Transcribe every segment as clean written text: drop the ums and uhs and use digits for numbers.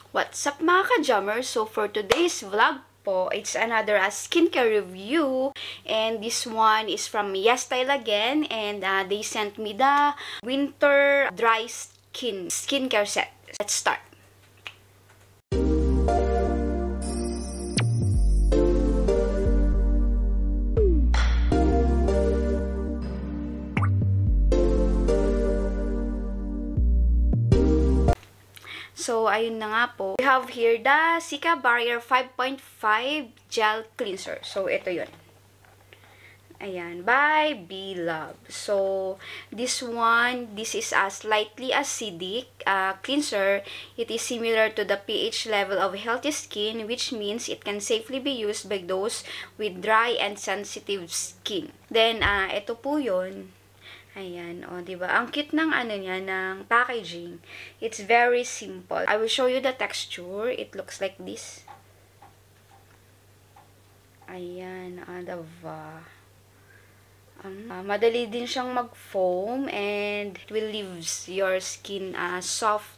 What's up mga ka-jammers? So for today's vlog po, it's another skincare review. And this one is from YesStyle again. And they sent me the winter dry skincare set. Let's start. So, ayun na nga po. We have here the Cica Barrier 5.5 Gel Cleanser. So, ito yun. Ayan. By B-Love. So, this is a slightly acidic cleanser. It is similar to the pH level of healthy skin, which means it can safely be used by those with dry and sensitive skin. Then, ito po yun. Ayan, o, diba? Ang cute ng ano niya, ng packaging. It's very simple. I will show you the texture. It looks like this. Ayan, diba? Madali din siyang mag-foam and it will leave your skin soft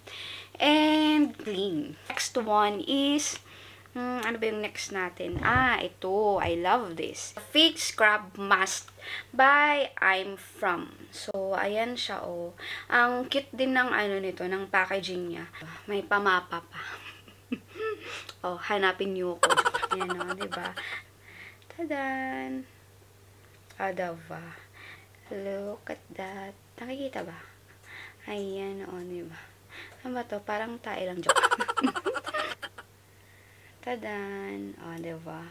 and clean. Next one is ano ba yung next natin? Ito. I love this. Fake Scrub Mask by I'm From. So, ayan siya, oh. Ang cute din ng ano nito, ng packaging niya. May pamapa pa. Oh, hanapin niyo ko. Ayan, oh, diba? Tadan! Diba? Look at that. Nakikita ba? Ayan, oh, diba? Ano ba to? Parang tae lang, joke. Tadan! O, diba?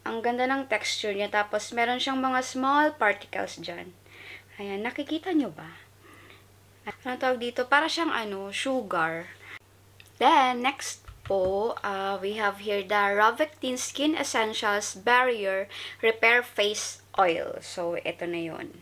Ang ganda ng texture niya. Tapos, meron siyang mga small particles dyan. Ayan, nakikita nyo ba? Ano tawag dito? Para siyang, sugar. Then, next po, we have here the Rovectin Skin Essentials Barrier Repair Face Oil. So, ito na yun.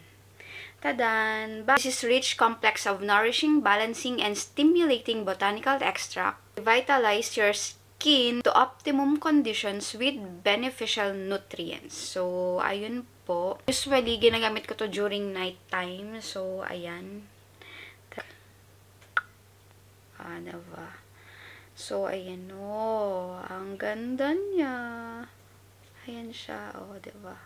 Tadan! This is rich complex of nourishing, balancing, and stimulating botanical extract. Revitalize your skin to optimum conditions with beneficial nutrients. So, ayun po. Usually, ginagamit ko to during night time. So, ayan. Diba? So, ayan o. Ang ganda niya. Ayan siya. O, diba?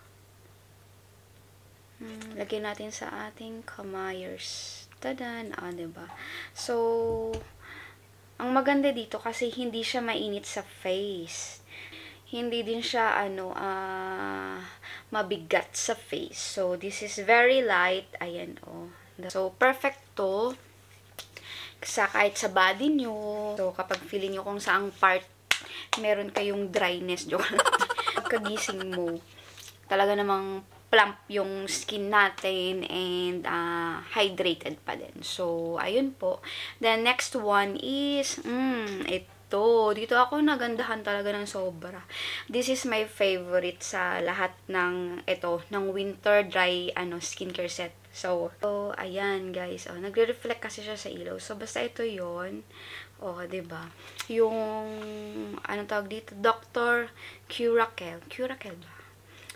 Lagyan natin sa ating kamayers. Tadan! Diba? So, ang maganda dito kasi hindi siya mainit sa face. Hindi din siya, mabigat sa face. So, this is very light. Ayan, oh. So, perfect to sa kahit sa body nyo. So, kapag feeling nyo kung saang part meron kayong dryness, pagkagising mo, talaga namang plump yung skin natin and hydrated pa din. So, ayun po. The next one is, ito. Dito ako nagandahan talaga ng sobra. This is my favorite sa lahat ng, ng winter dry, skincare set. So, ayan guys. Nagre-reflect kasi siya sa ilaw. So, basta ito yon. Diba? Yung, tawag dito? Dr. Curacell. Curacell ba?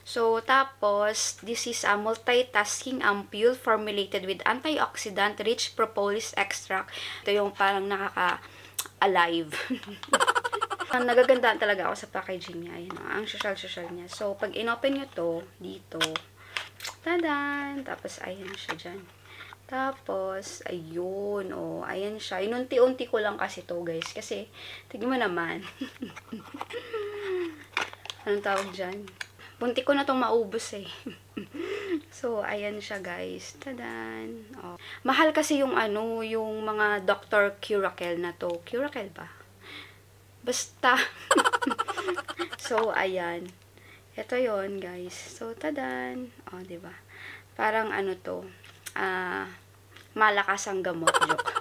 So, tapos, this is a multitasking ampule formulated with antioxidant-rich propolis extract. Ito yung parang nakaka-alive. Nagagandaan talaga ako sa packaging niya. Ayan, ang social niya. So, pag in-open nyo to, dito, tadan! Tapos, ayan siya dyan. Tapos, ayun, ayan siya. Inunti-unti ko lang kasi to, guys. Kasi, tignan mo naman. Anong tawag dyan? Bunti ko na itong maubos eh. So, ayan siya guys. Tadan! Mahal kasi yung yung mga Dr. Curacell na to. Curacell ba? Basta. So, ayan. Ito yon guys. So, tadan! Diba? Parang to. Malakas ang gamot. Joke.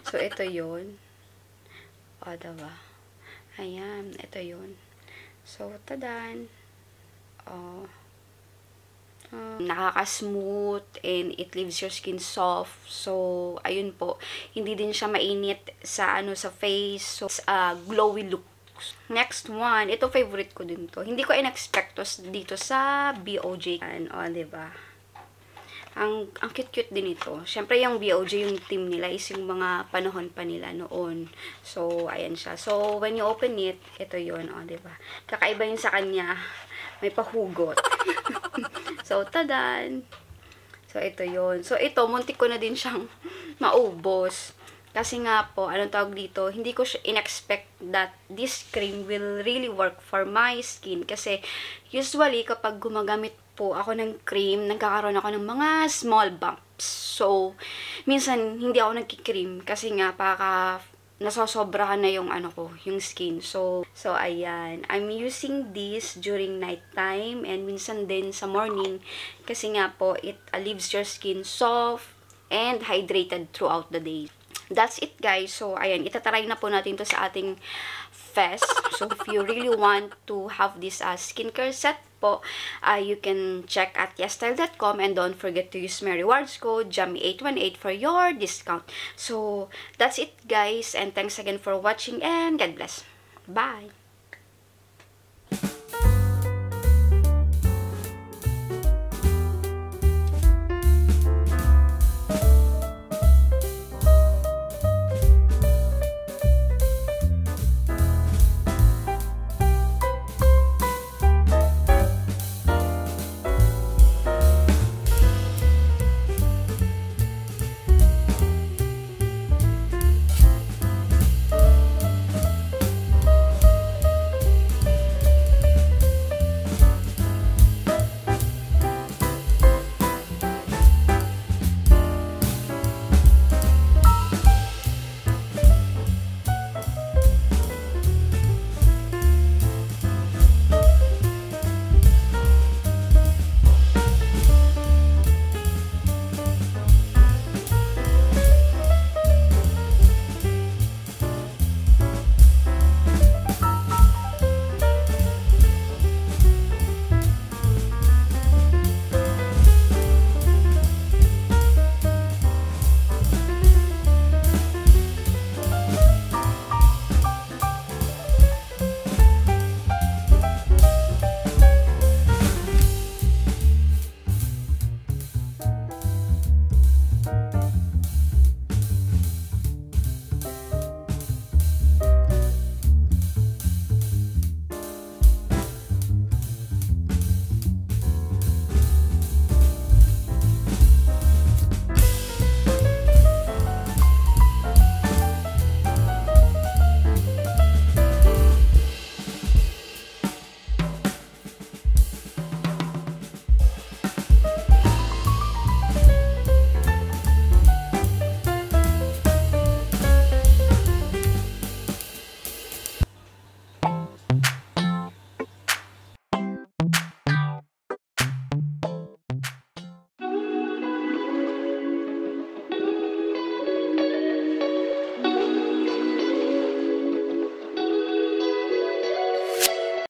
So, ito yon. Diba? Ayan. Ito yon. So, tadan! Nakaka-smooth and it leaves your skin soft. So, ayun po. Hindi din siya mainit sa sa face. So, glowy look. Next one, ito favorite ko din to. Hindi ko in-expect to dito sa BOJ. Diba? Ang cute-cute din ito. Siyempre, yung BOJ, yung team nila is yung mga panahon pa nila noon. So, ayan siya. So, when you open it, ito yun, o, diba? Kakaiba yun sa kanya. May pahugot. So, tadan! So, ito yun. So, ito, muntik ko na din siyang maubos. Kasi nga po, anong tawag dito, hindi ko in-expect that this cream will really work for my skin. Kasi, usually, kapag gumagamit po ako ng cream, nagkakaroon ako ng mga small bumps. So, minsan, hindi ako nagkikream. Kasi nga, nasosobrahan na yung yung skin. So, ayan. I'm using this during nighttime and minsan din sa morning. Kasi nga po, it leaves your skin soft and hydrated throughout the day. That's it, guys. So, ayan, itatry na po natin to sa ating fest. So, if you really want to have this skincare set po, you can check at yesstyle.com and don't forget to use my rewards code JAMMY818 for your discount. So, that's it, guys. And thanks again for watching and God bless. Bye!